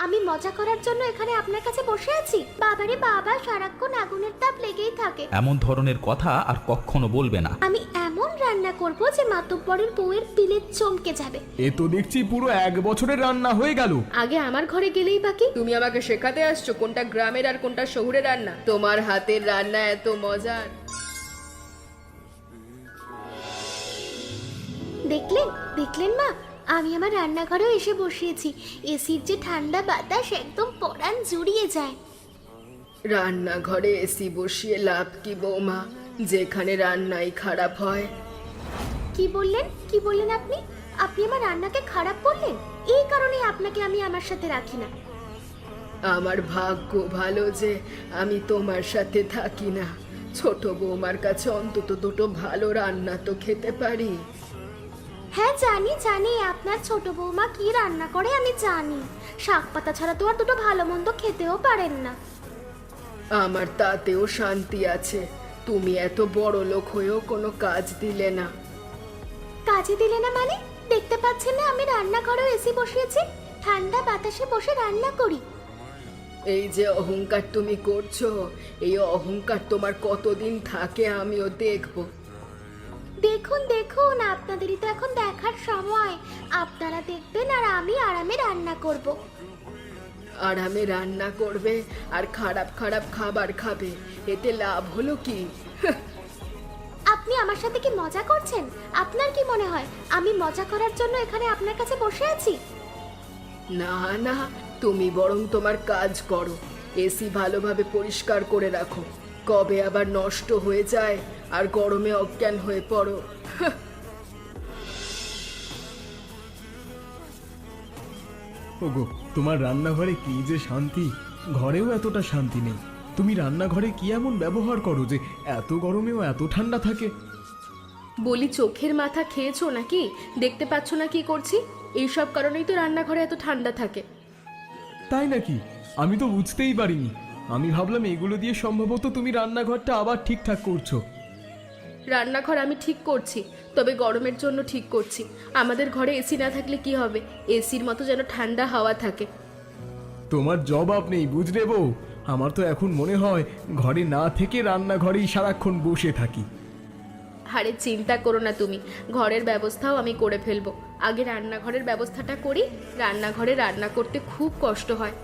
আমি মজা করার জন্য এখানে আপনার কাছে বসে আছি? বাবারে বাবা, সারাক্ষণ আগুনের তাপ লেগেই থাকে। এমন ধরনের কথা আর কখনো বলবে না। আমি এমন রান্না করব যে মাতব্বরের বউয়ের পিলে চমকে যাবে। এ তো দেখছি পুরো 1 বছরের রান্না হয়ে গেল। আগে আমার ঘরে গেলেই বাকি। তুমি আমাকে শেখাতে আসছো কোনটা গ্রামের আর কোনটা শহুরের রান্না? তোমার হাতের রান্না এত মজার। দেখলেন দেখলেন মা, আমি আমার রান্নাঘরেও এসে বসিয়েছি। এসির যে ঠান্ডা বাতাস একদম পরাণ জুড়িয়ে যায়। রান্নাঘরে এসি বসিয়ে লাভ কি বৌমা, যেখানে রান্নাই খারাপ হয়। কি বললেন কি বললেন আপনি? আপনি আমার রান্নাকে খারাপ বললেন? এই কারণে আপনাকে আমি আমার সাথে রাখি না। আমার ভাগ্য ভালো যে আমি তোমার সাথে থাকি না। ছোট বৌমার কাছে অন্তত দুটো ভালো রান্না তো খেতে পারি। হ্যাঁ জানি জানি, আপনার ছোট বৌমা কি রান্না করে আমি জানি। শাক পাতা ছাড়া তো আর দুটো ভালো মন্দ খেতেও পারেন না। আমার তাতেও শান্তি আছে। তুমি এত বড় লোক হয়েও কোনো কাজ দিলে না। কাজে দিলে না মানে? দেখতে পাচ্ছেন না আমি রান্নাঘরেও এসি বসিয়েছি, ঠান্ডা বাতাসে বসে রান্না করি। এই যে অহংকার তুমি করছো, এই অহংকার তোমার কতদিন থাকে আমিও দেখব। দেখুন দেখুন, আপনাদেরই তো এখন দেখার সময়। আপনারা দেখবেন আর আমি আরামে রান্না করব। আরামে রান্না করবে আর খারাপ খারাপ খাবার খাবে, এতে লাভ হলো কি? আপনি আমার সাথে কি মজা করছেন? আপনার কি মনে হয় আমি মজা করার জন্য এখানে আপনার কাছে বসে আছি? না না, তুমি বরং তোমার কাজ করো। এসি ভালোভাবে পরিষ্কার করে রাখো, কবে আবার নষ্ট হয়ে যায় আর গরমে অজ্ঞান হয়ে পড়ো। ওগো, তোমার রান্নাঘরে কি যে শান্তি, ঘরেও এতটা শান্তি নেই। তুমি রান্নাঘরে কি এমন ব্যবহার করো যে এত গরমেও এত ঠান্ডা থাকে? বলি চোখের মাথা খেয়েছো নাকি? দেখতে পাচ্ছ না কি করছি? এইসব কারণেই তো রান্নাঘরে এত ঠান্ডা থাকে। তাই নাকি? আমি তো বুঝতেই পারিনি। আমি ভাবলাম এগুলো দিয়ে সম্ভবত তুমি রান্নাঘরটা আবার ঠিকঠাক করছো। রান্নাঘর আমি ঠিক করছি, তবে গরমের জন্য ঠিক করছি। আমাদের ঘরে এসি না থাকলে কি হবে? এসির মতো যেন ঠান্ডা হাওয়া থাকে। তোমার জবাব নেই বুঝলে বউ। আমার তো এখন মনে হয় ঘরে না থেকে রান্নাঘরেই সারাক্ষণ বসে থাকি। আরে চিন্তা করো না তুমি, ঘরের ব্যবস্থাও আমি করে ফেলবো। আগে রান্নাঘরের ব্যবস্থাটা করি। রান্নাঘরে রান্না করতে খুব কষ্ট হয়।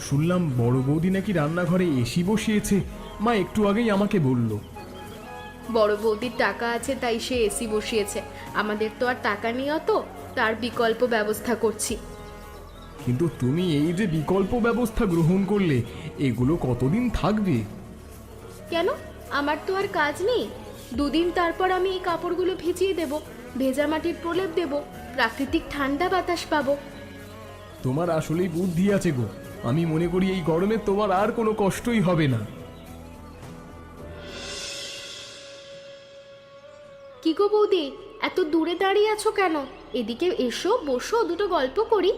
শুনলাম বড় বৌদি নাকি রান্নাঘরে এসি বসিয়েছে। মা একটু আগেই আমাকে বলল। বড় বৌদির টাকা আছে তাই সে এসি বসিয়েছে। আমাদের তো আর টাকা নেই অত, তার বিকল্প ব্যবস্থা করছি। কিন্তু তুমি এই যে বিকল্প ব্যবস্থা গ্রহণ করলে, এগুলো কতদিন থাকবে? কেন? আমার তো আর কাজ নেই। দুদিন তারপর আমি এই কাপড়গুলো ভিজিয়ে দেব, ভেজা মাটির প্রলেপ দেব, প্রাকৃতিক ঠান্ডা বাতাস পাবো। তোমার আসলেই বুদ্ধি আছে গো। আমি মনে করি এই গরমে তোমার আর কোনো কষ্টই হবে না। কি গো বৌদি, এত দূরে দাঁড়িয়ে আছো কেন? এদিকে এসো, বসো, দুটো গল্প করি।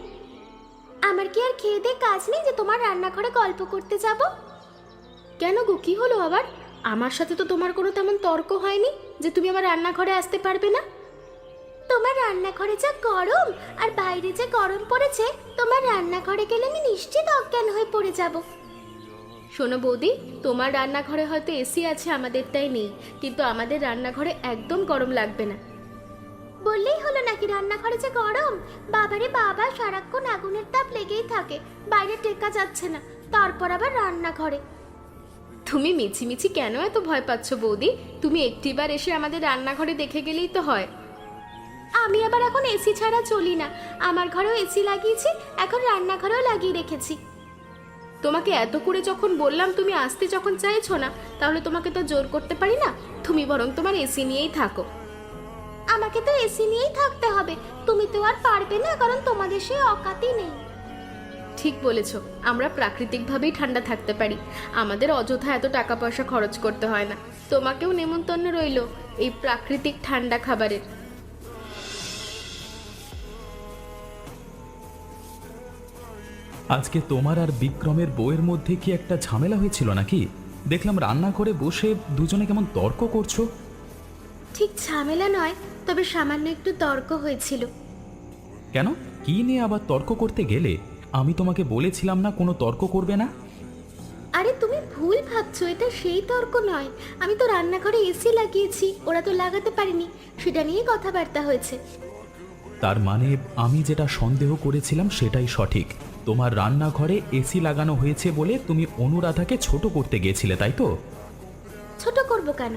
আমার কি আর খেয়ে দিয়ে কাজ নেই যে তোমার রান্নাঘরে গল্প করতে যাব? কেন গো, কি হলো আবার? আমার সাথে তো তোমার কোনো তেমন তর্ক হয়নি যে তুমি আমার রান্নাঘরে আসতে পারবে না। তোমার রান্নাঘরে যা গরম আর বাইরে যে গরম পড়েছে, তোমার রান্নাঘরে গেলে আমি নিশ্চিত অজ্ঞান হয়ে পড়ে যাব। শোনো বৌদি, তোমার রান্নাঘরে হয়তো এসি আছে, আমাদেরটাই নেই, কিন্তু আমাদের রান্নাঘরে একদম গরম লাগবে না। বললেই হলো নাকি রান্নাঘরে যে গরম? বাবারে বাবা, সারাক্ষণ আগুনের তাপ লেগেই থাকে, বাইরে টেকা যাচ্ছে না, তারপর আবার রান্নাঘরে। তুমি মিছিমিছি কেন এত ভয় পাচ্ছ বৌদি? তুমি একটিবার এসে আমাদের রান্নাঘরে দেখে গেলেই তো হয়। আমি আবার এখন এসি ছাড়া চলি না। আমার ঘরেও এসি লাগিয়েছি, এখন রান্নাঘরেও লাগিয়ে রেখেছি। তোমাকে এত করে যখন বললাম, তুমি আসতে যখন চাইছো না, তাহলে তোমাকে তো জোর করতে পারি না। তুমি বরং তোমার এসি নিয়েই থাকো। আমাকে তো এসি নিয়েই থাকতে হবে, তুমি তো আর পারবে না, কারণ তোমাদের সেই অকাতই নেই। ঠিক বলেছ, আমরা প্রাকৃতিকভাবেই ঠান্ডা থাকতে পারি। আমাদের অযথা এত টাকা পয়সা খরচ করতে হয় না। তোমাকেও নেমন্তন্ন রইল এই প্রাকৃতিক ঠান্ডা খাবারের। আজকে তোমার আর বিক্রমের বউয়ের মধ্যে কি একটা ঝামেলা হয়েছিল নাকি? দেখলাম রান্নাঘরে বসে দুজনে কেমন তর্ক করছো। ঠিক ঝামেলা নয়, তবে সামান্য একটু তর্ক হয়েছিল। কেন? কি নিয়ে আবার তর্ক করতে গেলে? আমি তোমাকে বলেছিলাম না কোনো তর্ক করবে না। আরে তুমি ভুল ভাবছো, এটা সেই তর্ক নয়। আমি তো রান্নাঘরে এসি লাগিয়েছি, ওরা তো লাগাতে পারেনি, সেটা নিয়ে কথাবার্তা হয়েছে। তার মানে আমি যেটা সন্দেহ করেছিলাম সেটাই সঠিক। তোমার রান্নাঘরে এসি লাগানো হয়েছে বলে তুমি অনুরাধাকে ছোট করতে গিয়েছিলে, তাই তো? ছোট করব কেন?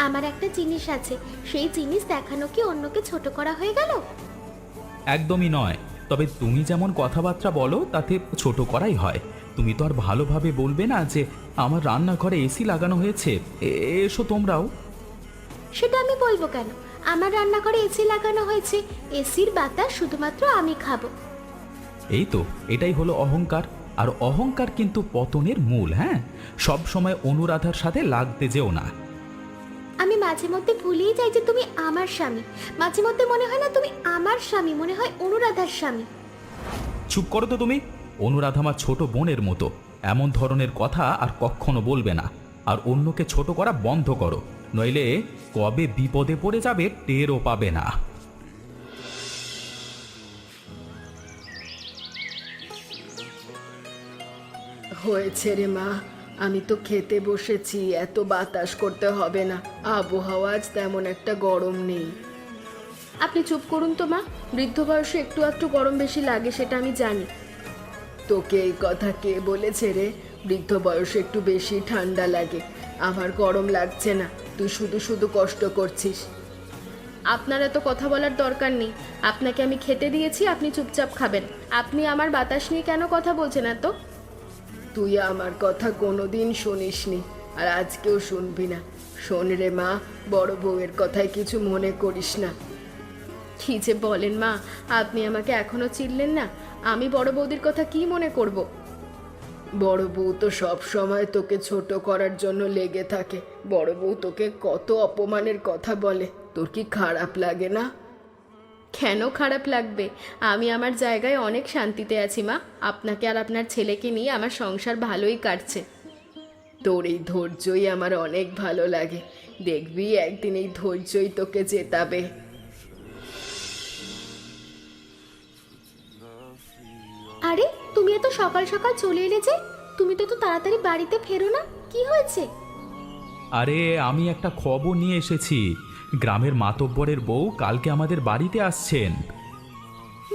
আমার একটা জিনিস আছে, সেই জিনিস দেখানো কি অন্যকে ছোট করা হয়ে গেল? একদমই নয়। তবে তুমি যেমন কথাবার্তা বলো তাতে ছোট করাই হয়। তুমি তো আর ভালোভাবে বলবে না যে আমার রান্নাঘরে এসি লাগানো হয়েছে। এসো তোমরাও। সেটা আমি বলবো কেন? আমার রান্নাঘরে এসি লাগানো হয়েছে, এসির বাতাস শুধুমাত্র আমি খাবো। এই তো, এটাই হলো অহংকার। আর অহংকার কিন্তু পতনের মূল। হ্যাঁ, সব সময় অনুরাধার সাথে লাগতে যেও না। আমি মাঝে মধ্যে ভুলেই যাই যে তুমি আমার স্বামী। মাঝে মধ্যে মনে হয় না তুমি আমার স্বামী, মনে হয় অনুরাধার স্বামী। চুপ করো তো তুমি। অনুরাধা আমার ছোট বোনের মতো। এমন ধরনের কথা আর কখনো বলবে না। আর অন্যকে ছোট করা বন্ধ করো, নইলে কবে বিপদে পড়ে যাবে টেরও পাবে না। হয়েছে রে মা, আমি তো খেতে বসেছি, এত বাতাস করতে হবে না। আবহাওয়া আজ তেমন একটা গরম নেই। আপনি চুপ করুন তো মা, বৃদ্ধ বয়সে একটু একটু গরম বেশি লাগে সেটা আমি জানি। তোকে এই কথা কে বলেছে রে? বৃদ্ধ বয়সে একটু বেশি ঠান্ডা লাগে। আমার গরম লাগছে না, তুই শুধু শুধু কষ্ট করছিস। আপনার এত কথা বলার দরকার নেই। আপনাকে আমি খেতে দিয়েছি, আপনি চুপচাপ খাবেন। আপনি আমার বাতাস নিয়ে কেন কথা বলছেন এত? তুই আমার কথা কোনোদিন শুনিসনি, আর আজকেও শুনবি না। শোন রে মা, বড় বউয়ের কথায় কিছু মনে করিস না। কি যে বলেন মা, আপনি আমাকে এখনো চিনলেন না? আমি বড় বৌদির কথা কি মনে করব? বড় বউ তো সব সময় তোকে ছোট করার জন্য লেগে থাকে। বড় বউ তোকে কত অপমানের কথা বলে, তোর কি খারাপ লাগে না? কেন খারাপ লাগবে? আমি আমার জায়গায় অনেক শান্তিতে আছি মা। আপনাকে আর আপনার ছেলেকে নিয়ে আমার সংসার ভালোই কাটছে। তোর এই ধৈর্যই আমার অনেক ভালো লাগে। দেখবি একদিন এই ধৈর্যই তোকে জেতাবে। আরে তুমি এত সকাল সকাল চলে এলে যে? তুমি তো তাড়াতাড়ি বাড়িতে ফেরো না, কি হয়েছে? আরে আমি একটা খবর নিয়ে এসেছি। গ্রামের মাতব্বরের বউ কালকে আমাদের বাড়িতে আসছেন।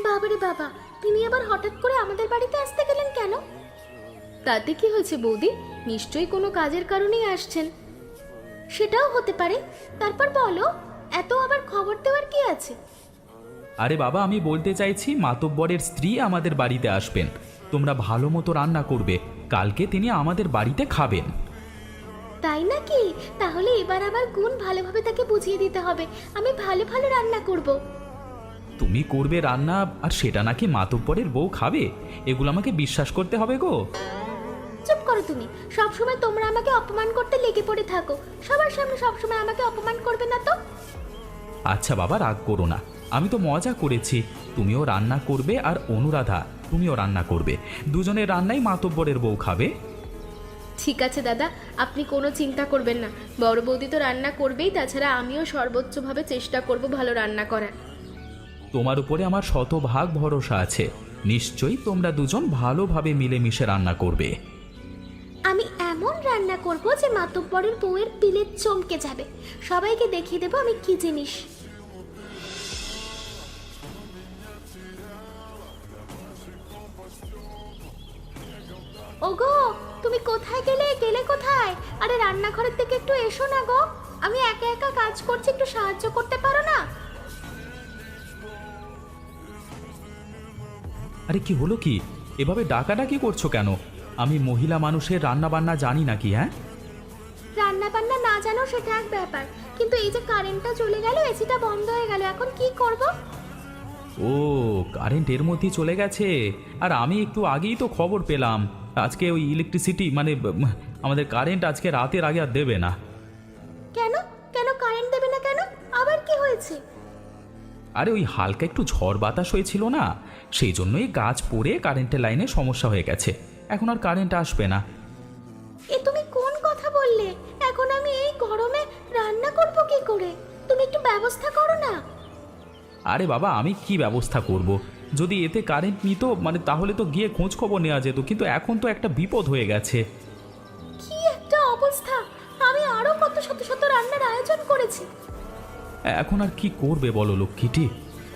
বাবারে বাবা, তিনি আবার হঠাৎ করে আমাদের বাড়িতে আসতে গেলেন কেন? তাতে কি হয়েছে বৌদি? নিশ্চয়ই কোনো কাজের কারণেই আসছেন। সেটাও হতে পারে। তারপর বলো, এত আবার খবর দেওয়ার কি আছে? আরে বাবা, আমি বলতে চাইছি মাতব্বরের স্ত্রী আমাদের বাড়িতে আসবেন। তোমরা ভালো মতো রান্না করবে, কালকে তিনি আমাদের বাড়িতে খাবেন। তাই নাকি? তাহলে এবার আবার গুণ ভালোভাবে তাকে বুঝিয়ে দিতে হবে। আমি ভালো ভালো রান্না করব। তুমি করবে রান্না, আর সেটা নাকি মাতব্বরের বউ খাবে? এগুলো আমাকে বিশ্বাস করতে হবে গো। চুপ করো তুমি। সবসময় তোমরা আমাকে অপমান করতে লেগে পড়ে থাকো। সবার সামনে সবসময় আমাকে অপমান করবে না তো? আচ্ছা বাবা, রাগ করো না, আমি তো মজা করেছি। তুমিও রান্না করবে আর অনুরাধা তুমিও রান্না করবে। দুজনের রান্নাই মাতব্বরের বউ খাবে। ঠিক আছে দাদা, আপনি কোনো চিন্তা করবেন না। বড় বৌদি তো রান্না করবেই, তাছাড়া আমিও সর্বোচ্চভাবে চেষ্টা করব ভালো রান্না করার। তোমার উপরে আমার শতভাগ ভরসা আছে। নিশ্চয়ই তোমরা দুজন ভালোভাবে মিলেমিশে রান্না করবে। আমি এমন রান্না করব যে মাতব্বরের বউয়ের পিলে চমকে যাবে। সবাইকে দেখিয়ে দেবো আমি কি জিনিস। ওগো, তুমি কোথায় গেলে? গেলে কোথায়? আরে রান্নাঘরের থেকে একটু এসো না গো। আমি একা একা কাজ করছি, একটু সাহায্য করতে পারো না? আরে কি হলো কি? এভাবে ডাকাডাকি করছো কেন? আমি মহিলা মানুষের রান্না বান্না জানি নাকি? হ্যাঁ, রান্না বান্না না জানো সেটা এক ব্যাপার, কিন্তু এই যে কারেন্টটা চলে গেল, এসিটা বন্ধ হয়ে গেল, এখন কি করব? ও, কারেন্ট এর মধ্যেই চলে গেছে। আর আমি একটু আগেই তো খবর পেলাম আজকে ওই ইলেকট্রিসিটি মানে আমাদের কারেন্ট আজকে রাতের আগে আর দেবে না। কেন কেন কারেন্ট দেবে না কেন? আবার কি হয়েছে? আরে ওই হালকা একটু ঝড় বাতাস হয়েছিল না, সেই জন্যই গাছ পড়ে কারেন্টের লাইনে সমস্যা হয়ে গেছে। এখন আর কারেন্ট আসবে না। এ তুমি কোন কথা বললে? এখন আমি এই গরমে রান্না করব কি করে? তুমি একটু ব্যবস্থা করো না। আরে বাবা, আমি কি ব্যবস্থা করব? যদি এতে কারেন্ট নিত মানে তাহলে তো গিয়ে খোঁজ খবর নেওয়া যেত, কিন্তু এখন তো একটা বিপদ হয়ে গেছে। কি একটা অবস্থা! আমি আরো কত শত শত রান্নার আয়োজন করেছি। এখন আর কি করবে বলো লক্ষ্মীটি,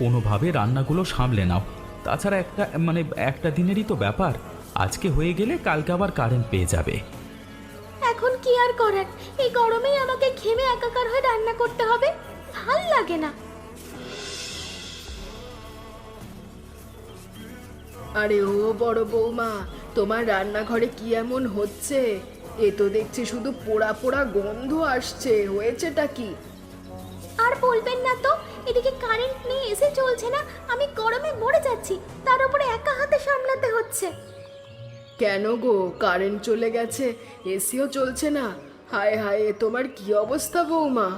কোনোভাবে রান্নাগুলো সামলে নাও। তাছাড়া একটা দিনেরই তো ব্যাপার, আজকে হয়ে গেলে কালকে আবার কারেন্ট পেয়ে যাবে। এখন কি আর করার, এই গরমেই আমাকে ঘেমে একাকার হয়ে রান্না করতে হবে, ভাল লাগে না। আরে ও বড় বৌমা, তোমার রান্নাঘরে কি এমন হচ্ছে? এ তো দেখছি শুধু পোড়া পোড়া গন্ধ আসছে, হয়েছেটা কি? আর বলবেন না তো, এদিকে কারেন্ট নেই, এসে চলছে না, আমি গরমে মরে যাচ্ছি, তার উপরে একা হাতে সামলাতে হচ্ছে। কেন গো, কারেন্ট চলে গেছে, এসিও চলছে না? হায় হায়, এ তোমার কি অবস্থা বৌমা?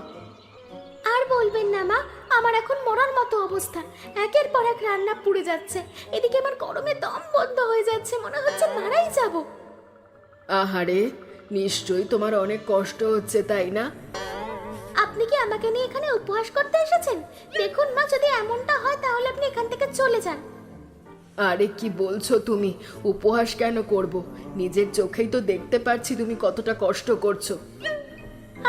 আর বলবেন না মা, আমার এখন মরার মতো অবস্থা, একের পর এক রান্না পুড়ে যাচ্ছে, এদিকে আমার গরমে দম বন্ধ হয়ে যাচ্ছে, মনে হচ্ছে মারাই যাব। আহারে, নিশ্চয়ই তোমার অনেক কষ্ট হচ্ছে, তাই না? আপনি কি আমাকে নিয়ে এখানে উপহাস করতে এসেছেন? দেখুন মা, যদি এমনটা হয় তাহলে আপনি এখান থেকে চলে যান। আরে কি বলছো তুমি? উপহাস কেন করব? নিজের চোখেই তো দেখতে পাচ্ছি তুমি কতটা কষ্ট করছো।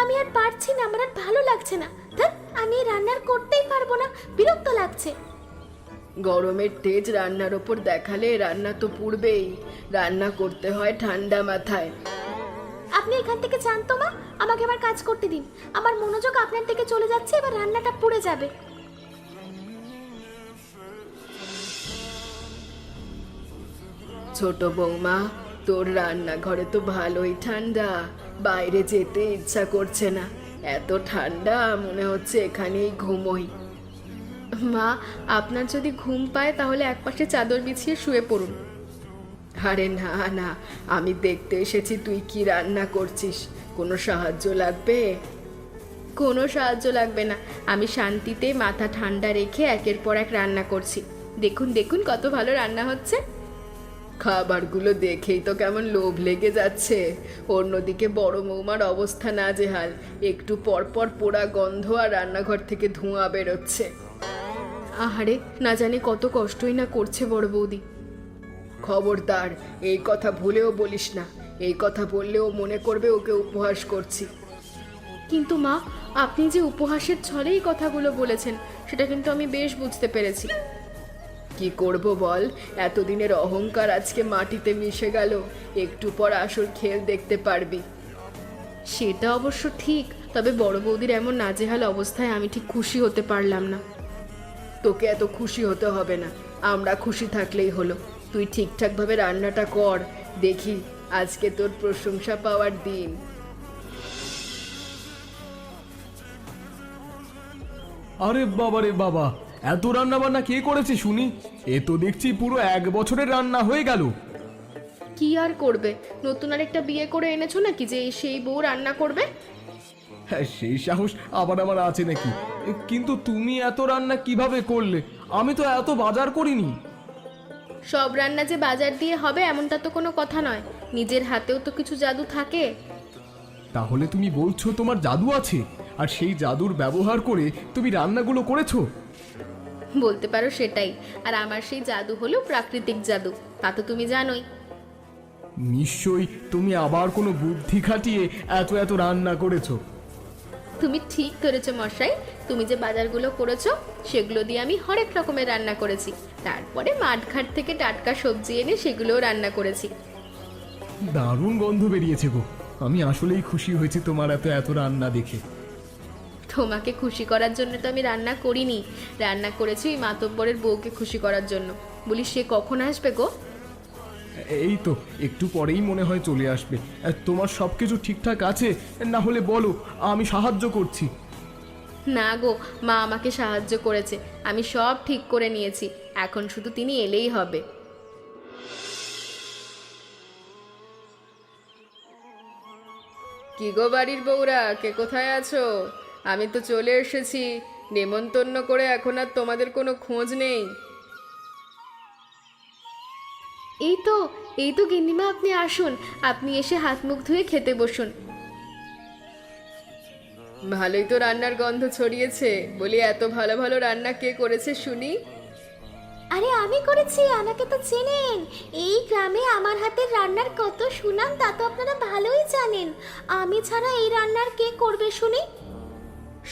আমি আর পারছি না, আমার আর ভালো লাগছে না। ধ্যাৎ, আমি এই রান্নার করতেই পারবো না, বিরক্ত লাগছে। গরমের তেজ রান্নার ওপর দেখালে রান্না তো পুড়বেই। রান্না করতে হয় ঠান্ডা মাথায়। আপনি এখান থেকে যান তো মা, আমাকে আমার কাজ করতে দিন। আমার মনোযোগ আপনার দিকে চলে যাচ্ছে, এবার রান্নাটা পুড়ে যাবে। ছোট বৌমা, তোর রান্নাঘরে তো ভালোই ঠান্ডা, বাইরে যেতে ইচ্ছা করছে না। এত ঠান্ডা, মনে হচ্ছে এখানেই ঘুমোই। মা, আপনার যদি ঘুম পায় তাহলে একপাশে চাদর বিছিয়ে শুয়ে পড়ুন। আরে না না, আমি দেখতে এসেছি তুই কি রান্না করছিস। কোনো সাহায্য লাগবে? কোনো সাহায্য লাগবে না, আমি শান্তিতে মাথা ঠান্ডা রেখে একের পর এক রান্না করছি। দেখুন দেখুন কত ভালো রান্না হচ্ছে। খাবারগুলো দেখেই তো কেমন লোভ লেগে যাচ্ছে। অন্যদিকে বড় বৌমার অবস্থা নাজেহাল, একটু পরপর পোড়া গন্ধ আর রান্নাঘর থেকে ধোঁয়া বেরোচ্ছে। আহারে, না জানি কত কষ্টই না করছে বড় বৌদি। খবরদার, এই কথা ভুলেও বলিস না। এই কথা বললেও মনে করবে ওকে উপহাস করছি। কিন্তু মা, আপনি যে উপহাসের ছলে এই কথাগুলো বলেছেন সেটা কিন্তু আমি বেশ বুঝতে পেরেছি। কি করব বল, এতদিনের অহংকার আজকে মাটিতে মিশে গেল। একটু পর আসল খেল দেখতে পারবি। সেটা অবশ্য ঠিক, তবে বড় বৌদির এমন নাজেহাল অবস্থায় আমি ঠিক খুশি হতে পারলাম না। তোকে এত খুশি হতে হবে না, আমরা খুশি থাকলেই হলো। তুই ঠিকঠাকভাবে রান্নাটা কর, দেখি আজকে তোর প্রশংসা পাওয়ার দিন। আরে বাবা রে বাবা, এত রান্না বান্না কে করেছে শুনি? এ তো দেখছি পুরো 1 বছরের রান্না হয়ে গেল। কি আর করবে, নতুন আর একটা বিয়ে করে এনেছো নাকি যে সেই বউ রান্না করবে? হ্যাঁ, সেই সাহস আবার আমার আছে নাকি? কিন্তু তুমি এত রান্না কিভাবে করলে? আমি তো এত বাজার করিনি। সব রান্না যে বাজার দিয়ে হবে এমনটা তো কোনো কথা নয়, নিজের হাতেও তো কিছু জাদু থাকে। তাহলে তুমি বলছো তোমার জাদু আছে, আর সেই জাদুর ব্যবহার করে তুমি রান্নাগুলো করেছো? বলতে পারো সেটাই। আর আমার সেই জাদু হলো প্রাকৃতিক জাদু, তা তো তুমি জানোই। নিশ্চয়ই তুমি আবার কোনো বুদ্ধি খাটিয়ে এত এত রান্না করেছো। তুমি ঠিক ধরেছো মশাই, তুমি যে বাজারগুলো করেছো সেগুলো দিয়ে আমি হরেক রকমের রান্না করেছি। তারপরে মাঠঘাট থেকে টাটকা সবজি এনে সেগুলোও রান্না করেছি। দারুণ গন্ধ বেরিয়েছে গো। আমি আসলেই খুশি হয়েছি তোমার এত এত রান্না দেখে। তোমাকে খুশি করার জন্য তো আমি রান্না করিনি, রান্না করেছি ওই মাতব্বরের বউকে খুশি করার জন্য। বলি সে কখন আসবে গো? এই তো একটু পরেই মনে হয় চলে আসবে। তোমার সব কিছু ঠিকঠাক আছে? না হলে বলো, আমি সাহায্য করছি। না গো, মা আমাকে সাহায্য করেছে, আমি সব ঠিক করে নিয়েছি, এখন শুধু তিনি এলেই হবে। কি গো বাড়ির বউরা, কে কোথায় আছো? আমি তো চলে এসেছি, নেমন্তন্ন করে এখন আর তোমাদের কোনো খোঁজ নেই। এই তো গিন্নিমা, আপনি আসুন, আপনি এসে হাত মুখ ধুয়ে খেতে বসুন। ভালোই তো রান্নার গন্ধ ছড়িয়েছে। বলি এত ভালো ভালো রান্না কে করেছে শুনি? আরে আমি করেছি, আমাকে তো চেনেন। এই গ্রামে আমার হাতের রান্নার কত সুনাম তা তো আপনারা ভালোই জানেন। আমি ছাড়া এই রান্নার কে করবে শুনি?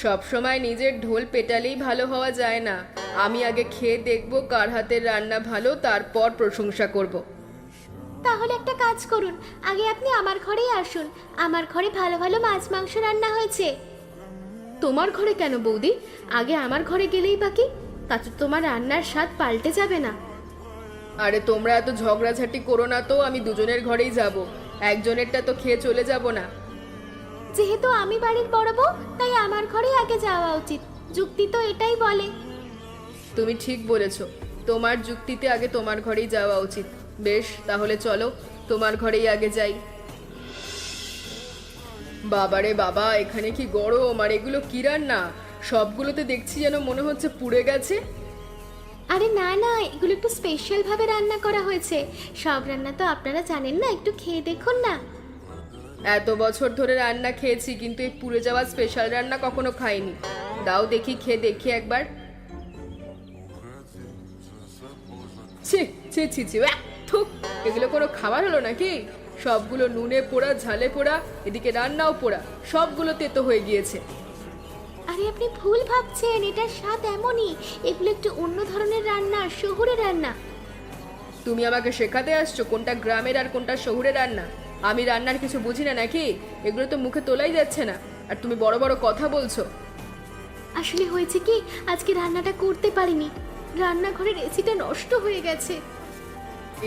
সব সময় নিজের ঢোল পেটালেই ভালো হওয়া যায় না। আমি আগে খেয়ে দেখব কার হাতের রান্না ভালো, তারপর প্রশংসা করব। তাহলে একটা কাজ করুন, আগে আপনি আমার ঘরেই আসুন। আমার ঘরে ভালো ভালো মাছ মাংস রান্না হয়েছে। তোমার ঘরে কেন বৌদি? আগে আমার ঘরে গেলেই বাকি, তাতে তোমার রান্নার স্বাদ পাল্টে যাবে না? আরে তোমরা এত ঝগড়াঝাটি করো না তো, আমি দুজনের ঘরেই যাব। একজনেরটা তো খেয়ে চলে যাব না। যেহেতু আমি বাড়ির বড় বউ, তাই আমার ঘরেই আগে যাওয়া উচিত। যুক্তি তো এটাই বলে। তুমি ঠিক বলেছ, তোমার যুক্তিতে আগে তোমার ঘরেই যাওয়া উচিত। বেশ, তাহলে চলো তোমার ঘরেই আগে যাই। বাবারে বাবা, এখানে কি গরম! আর এগুলো কি রান্না? সবগুলোতে দেখছি যেন মনে হচ্ছে পুড়ে গেছে। আরে না না, এগুলো একটু স্পেশাল ভাবে রান্না করা হয়েছে। সব রান্না তো আপনারা জানেন না, একটু খেয়ে দেখুন না। এত বছর ধরে রান্না খেয়েছি, কিন্তু এই পুড়ে যাওয়া স্পেশাল রান্না কখনো খাইনি। দাও দেখি, খেয়ে দেখি একবার। ছি ছি ছি ছি, থুক! এগুলো কোনো খাবার হলো নাকি? সবগুলো নুনে পোড়া, ঝালে পোড়া, এদিকে রান্নাও পোড়া, সবগুলো তেতো হয়ে গিয়েছে। আরে আপনি ভুল ভাবছেন, এটার স্বাদ এমনই। এগুলো একটু অন্য ধরনের রান্না, শহুরে রান্না। তুমি আমাকে শেখাতে আসছো কোনটা গ্রামের আর কোনটা শহুরে রান্না? আমি রান্নার কিছু বুঝি না নাকি? এগুলো তো মুখে তোলাই যাচ্ছে না, আর তুমি বড় বড় কথা বলছো। আসলে হয়েছে কি, আজকে রান্নাটা করতে পারিনি। রান্নাঘরের এসিটা নষ্ট হয়ে গেছে।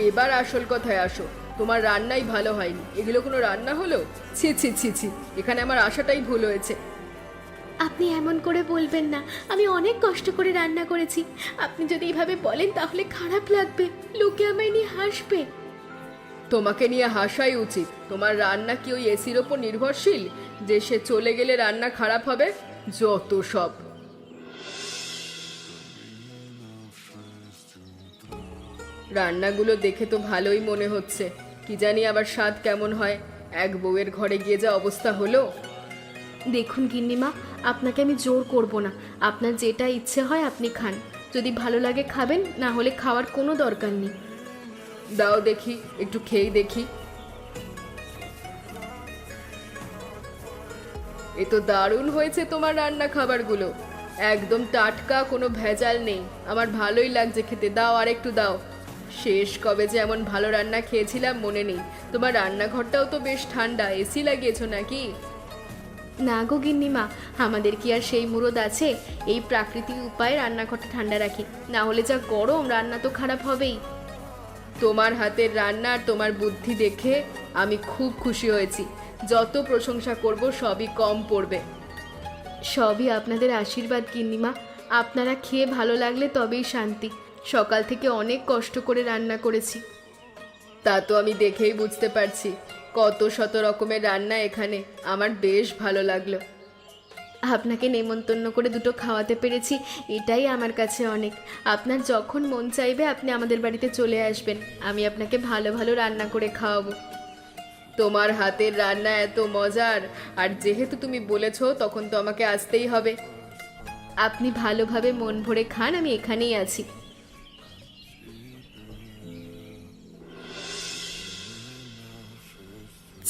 এবার আসল কথায় আসো, তোমার রান্নাই ভালো হয়নি। এগুলো কোনো রান্না হলো? ছি ছি ছি ছি, এখানে আমার আশাটাই ভুল হয়েছে। আপনি এমন করে বলবেন না, আমি অনেক কষ্ট করে রান্না করেছি। আপনি যদি এইভাবে বলেন তাহলে খারাপ লাগবে, লোকে আমায় নিয়ে হাসবে। তোমাকে নিয়ে হাসাই উচিত। তোমার রান্না কি ওই এসির ওপর নির্ভরশীল যে সে চলে গেলে রান্না খারাপ হবে? যত সব! রান্নাগুলো দেখে তো ভালোই মনে হচ্ছে, কি জানি আবার স্বাদ কেমন হয়। এক বউয়ের ঘরে গিয়ে যা অবস্থা হলো! দেখুন গিন্নিমা, আপনাকে আমি জোর করব না। আপনার যেটা ইচ্ছে হয় আপনি খান। যদি ভালো লাগে খাবেন, না হলে খাওয়ার কোনো দরকার নেই। দাও দেখি, একটু খেয়েই দেখি। এ তো দারুণ হয়েছে তোমার রান্না খাবারগুলো, একদম টাটকা, কোনো ভেজাল নেই। আমার ভালোই লাগছে খেতে। দাও আর একটু দাও। শেষ কবে যে এমন ভালো রান্না খেয়েছিলাম মনে নেই। তোমার রান্নাঘরটাও তো বেশ ঠান্ডা, এসি লাগিয়েছো নাকি? না গো গিন্নিমা, আমাদের কি আর সেই মুরদ আছে? এই প্রাকৃতিক উপায়ে রান্নাঘরটা ঠান্ডা রাখি, না হলে যা গরম, রান্না তো খারাপ হবেই। তোমার হাতের রান্না আর তোমার বুদ্ধি দেখে আমি খুব খুশি হয়েছি। যত প্রশংসা করব সবই কম পড়বে। সবই আপনাদের আশীর্বাদ গিন্নিমা। আপনারা খেয়ে ভালো লাগলে তবেই শান্তি। সকাল থেকে অনেক কষ্ট করে রান্না করেছি। তা তো আমি দেখেই বুঝতে পারছি, কত শত রকমের রান্না এখানে। আমার বেশ ভালো লাগলো। আপনাকে নেমন্তন্ন করে দুটো খাওয়াতে পেরেছি, এটাই আমার কাছে অনেক। আপনার যখন মন চাইবে আপনি আমাদের বাড়িতে চলে আসবেন, আমি আপনাকে ভালো ভালো রান্না করে খাওয়াবো। তোমার হাতের রান্না এত মজার, আর যেহেতু তুমি বলেছো তখন তো আমাকে আসতেই হবে। আপনি ভালোভাবে মন ভরে খান, আমি এখানেই আছি।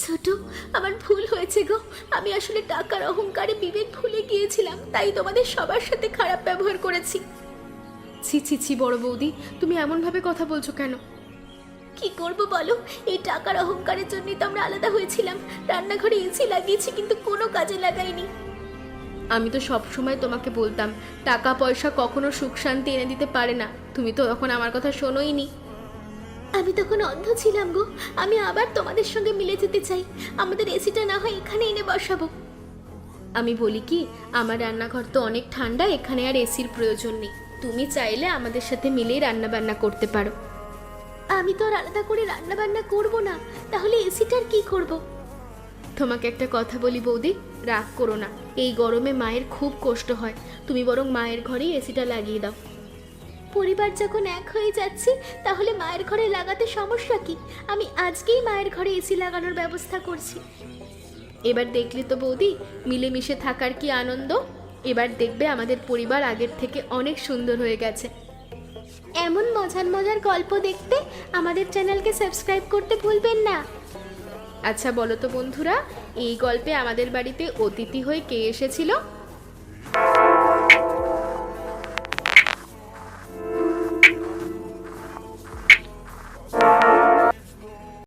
ছোট, আমার ভুল হয়েছে গো। আমি আসলে টাকার অহংকারে বিবেক ভুলে গিয়েছিলাম, তাই তোমাদের সবার সাথে খারাপ ব্যবহার করেছি। ছি ছি ছি বড় বৌদি, তুমি এমনভাবে কথা বলছো কেন? কি করব বলো, এই টাকার অহংকারের জন্যই তো আমরা আলাদা হয়েছিলাম। রান্নাঘরে এসি লাগিয়েছি কিন্তু কোনো কাজে লাগাইনি। আমি তো সব সময় তোমাকে বলতাম টাকা পয়সা কখনো সুখ শান্তি এনে দিতে পারে না, তুমি তো তখন আমার কথা শোনোইনি। আমি তখন অন্ধ ছিলাম গো। আমি আবার তোমাদের সঙ্গে মিলে যেতে চাই। আমাদের এসিটা না হয় এখানে এনে বসাবো। আমি বলি কি, আমার রান্নাঘর তো অনেক ঠান্ডা, এখানে আর এসির প্রয়োজন নেই। তুমি চাইলে আমাদের সাথে মিলেই রান্না বান্না করতে পারো। আমি তো আর আলাদা করে রান্না বান্না করবো না, তাহলে এসিটার কি করব? তোমাকে একটা কথা বলি বৌদি, রাগ করো না। এই গরমে মায়ের খুব কষ্ট হয়, তুমি বরং মায়ের ঘরেই এসিটা লাগিয়ে দাও। পরিবার যখন এক হয়ে যাচ্ছে, তাহলে মায়ের ঘরে লাগাতে সমস্যা কি? আমি আজকেই মায়ের ঘরে এসি লাগানোর ব্যবস্থা করছি। এবার দেখলে তো বৌদি, মিলেমিশে থাকার কি আনন্দ। এবার দেখবে আমাদের পরিবার আগের থেকে অনেক সুন্দর হয়ে গেছে। এমন মজার মজার গল্প দেখতে আমাদের চ্যানেলকে সাবস্ক্রাইব করতে ভুলবেন না। আচ্ছা বলো তো বন্ধুরা, এই গল্পে আমাদের বাড়িতে অতিথি হয়ে কে এসেছিল?